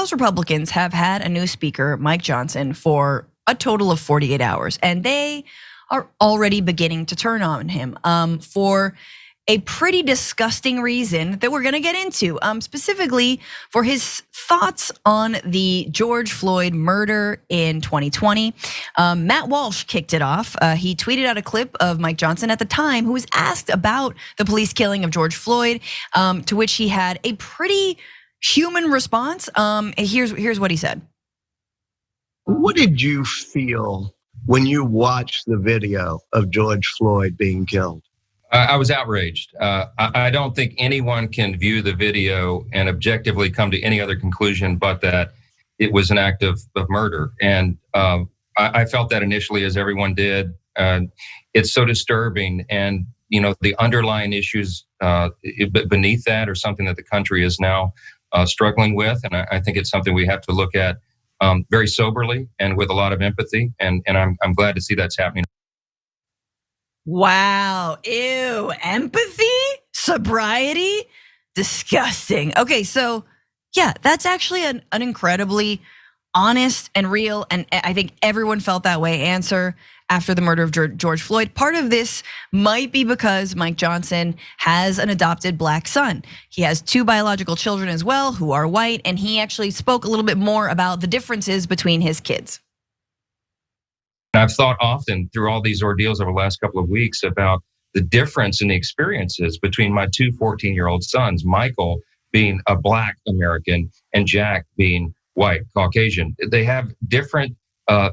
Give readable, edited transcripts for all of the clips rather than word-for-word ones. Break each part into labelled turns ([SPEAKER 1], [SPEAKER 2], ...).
[SPEAKER 1] House Republicans have had a new speaker, Mike Johnson, for a total of 48 hours, and they are already beginning to turn on him for a pretty disgusting reason that we're gonna get into, specifically for his thoughts on the George Floyd murder in 2020. Matt Walsh kicked it off. He tweeted out a clip of Mike Johnson at the time, who was asked about the police killing of George Floyd, to which he had a pretty human response. Here's what he said.
[SPEAKER 2] What did you feel when you watched the video of George Floyd being killed?
[SPEAKER 3] I was outraged. I don't think anyone can view the video and objectively come to any other conclusion but that it was an act of murder. And I felt that initially, as everyone did. It's so disturbing. And the underlying issues beneath that are something that the country is now struggling with. And I think it's something we have to look at very soberly and with a lot of empathy. And I'm glad to see that's happening.
[SPEAKER 1] Wow, ew, empathy, sobriety, disgusting. Okay, so yeah, that's actually an incredibly honest and real, and I think everyone felt that way, answer after the murder of George Floyd. Part of this might be because Mike Johnson has an adopted black son. He has 2 biological children as well who are white, and he actually spoke a little bit more about the differences between his kids.
[SPEAKER 3] I've thought often through all these ordeals over the last couple of weeks about the difference in the experiences between my 2 14-year-old sons, Michael being a black American and Jack being white, Caucasian. They have different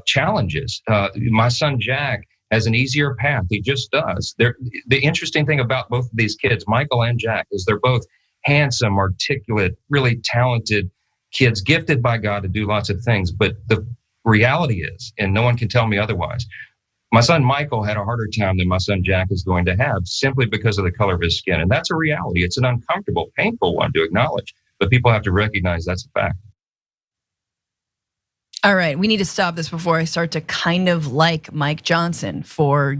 [SPEAKER 3] challenges. My son Jack has an easier path. He just does. The interesting thing about both of these kids, Michael and Jack, is they're both handsome, articulate, really talented kids, gifted by God to do lots of things. But the reality is, and no one can tell me otherwise, my son Michael had a harder time than my son Jack is going to have simply because of the color of his skin. And that's a reality. It's an uncomfortable, painful one to acknowledge, but people have to recognize that's a fact.
[SPEAKER 1] All right, we need to stop this before I start to kind of like Mike Johnson for,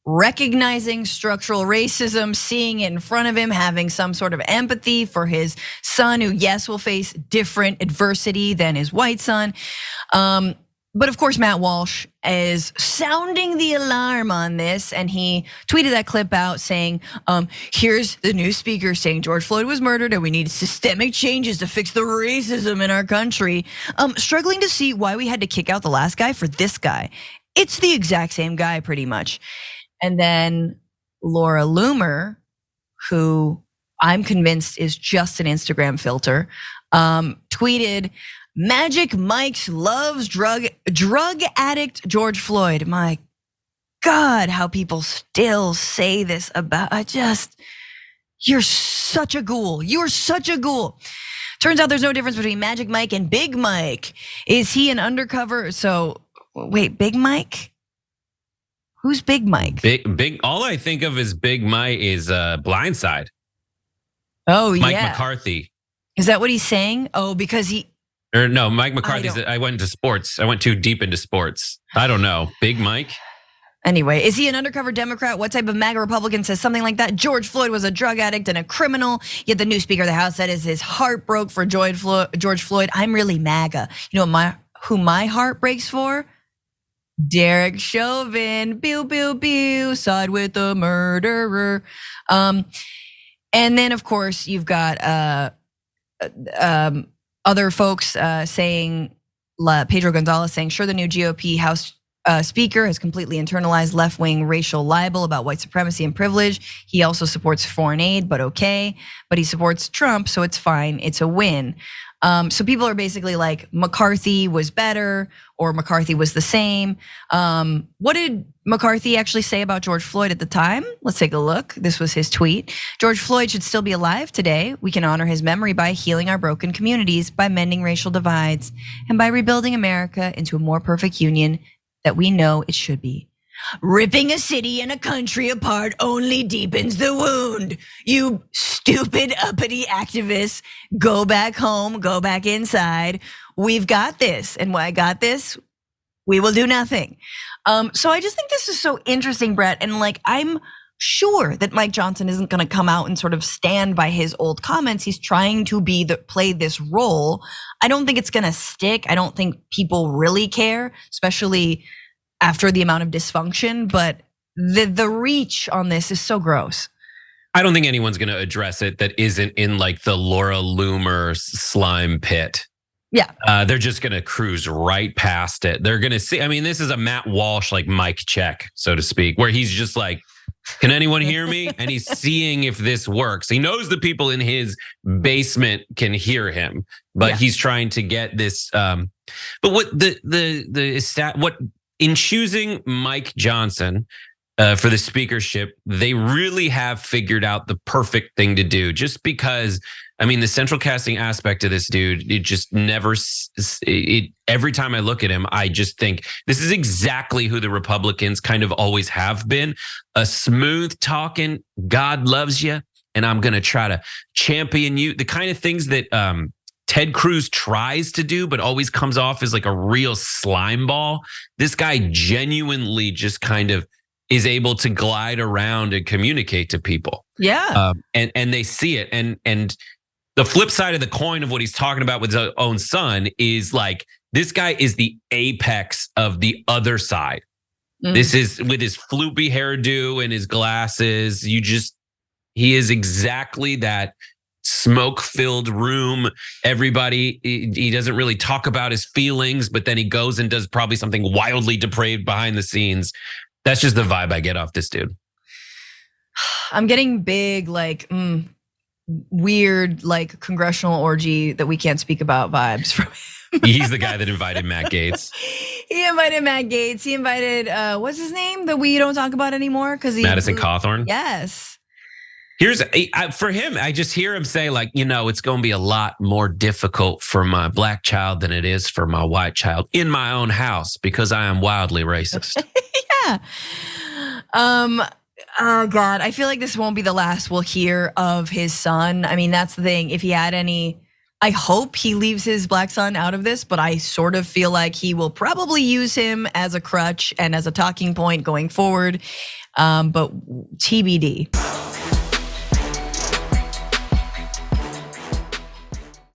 [SPEAKER 1] recognizing structural racism, seeing it in front of him, having some sort of empathy for his son who, yes, will face different adversity than his white son. But of course, Matt Walsh is sounding the alarm on this, and he tweeted that clip out saying, here's the new speaker saying George Floyd was murdered and we need systemic changes to fix the racism in our country. Struggling to see why we had to kick out the last guy for this guy. It's the exact same guy pretty much. And then Laura Loomer, who I'm convinced is just an Instagram filter, tweeted, Magic Mike's loves drug addict George Floyd. My God, how people still say this about, you're such a ghoul. You're such a ghoul. Turns out there's no difference between Magic Mike and Big Mike. Is he an undercover? So wait, Big Mike? Who's Big Mike?
[SPEAKER 4] Big. All I think of is Big Mike is Blindside.
[SPEAKER 1] Oh,
[SPEAKER 4] Mike
[SPEAKER 1] yeah.
[SPEAKER 4] McCarthy.
[SPEAKER 1] Is that what he's saying? Oh, because he.
[SPEAKER 4] Or no, Mike McCarthy's. I went into sports. I went too deep into sports. I don't know. Big Mike.
[SPEAKER 1] Anyway, is he an undercover Democrat? What type of MAGA Republican says something like that? George Floyd was a drug addict and a criminal. Yet the new Speaker of the House said his heart broke for George Floyd. I'm really MAGA. You know who my heart breaks for? Derek Chauvin, pew, pew, pew, side with the murderer. And then of course you've got other folks saying, Pedro Gonzalez saying, sure, the new GOP House Speaker has completely internalized left-wing racial libel about white supremacy and privilege. He also supports foreign aid, but okay. But he supports Trump, so it's fine, it's a win. So people are basically like, McCarthy was better or McCarthy was the same. What did McCarthy actually say about George Floyd at the time? Let's take a look. This was his tweet. George Floyd should still be alive today. We can honor his memory by healing our broken communities, by mending racial divides, and by rebuilding America into a more perfect union that we know it should be. Ripping a city and a country apart only deepens the wound. You stupid uppity activists, go back home, go back inside. We've got this, and when I got this, we will do nothing. So I just think this is so interesting, Brett, and like I'm sure that Mike Johnson isn't going to come out and sort of stand by his old comments. He's trying to play this role. I don't think it's going to stick. I don't think people really care, especially after the amount of dysfunction. But the reach on this is so gross.
[SPEAKER 4] I don't think anyone's going to address it that isn't in like the Laura Loomer slime pit.
[SPEAKER 1] Yeah.
[SPEAKER 4] They're just going to cruise right past it. They're going to see. I mean, this is a Matt Walsh like mic check, so to speak, where he's just like, can anyone hear me? And he's seeing if this works. He knows the people in his basement can hear him, but he's trying to get this. But what what in choosing Mike Johnson for the speakership, they really have figured out the perfect thing to do. Just because, I mean, the central casting aspect of this dude, it just never. Every time I look at him, I just think this is exactly who the Republicans kind of always have been: a smooth talking, God loves you, and I'm going to try to champion you. The kind of things that Ted Cruz tries to do, but always comes off as like a real slime ball. This guy genuinely just kind of is able to glide around and communicate to people.
[SPEAKER 1] Yeah.
[SPEAKER 4] And they see it. And the flip side of the coin of what he's talking about with his own son is like, this guy is the apex of the other side. This is with his floopy hairdo and his glasses. He is exactly that smoke-filled room. Everybody, he doesn't really talk about his feelings, but then he goes and does probably something wildly depraved behind the scenes. That's just the vibe I get off this dude.
[SPEAKER 1] I'm getting big, like weird, like congressional orgy that we can't speak about vibes from him.
[SPEAKER 4] He's the guy that invited Matt Gaetz.
[SPEAKER 1] He invited Matt Gaetz. He invited, what's his name that we don't talk about anymore?
[SPEAKER 4] Madison Cawthorn.
[SPEAKER 1] Yes.
[SPEAKER 4] Here's for him. I just hear him say like, it's going to be a lot more difficult for my black child than it is for my white child in my own house because I am wildly racist.
[SPEAKER 1] Yeah. Oh God, I feel like this won't be the last we'll hear of his son. I mean, that's the thing. If he had any, I hope he leaves his black son out of this, but I sort of feel like he will probably use him as a crutch and as a talking point going forward. But TBD.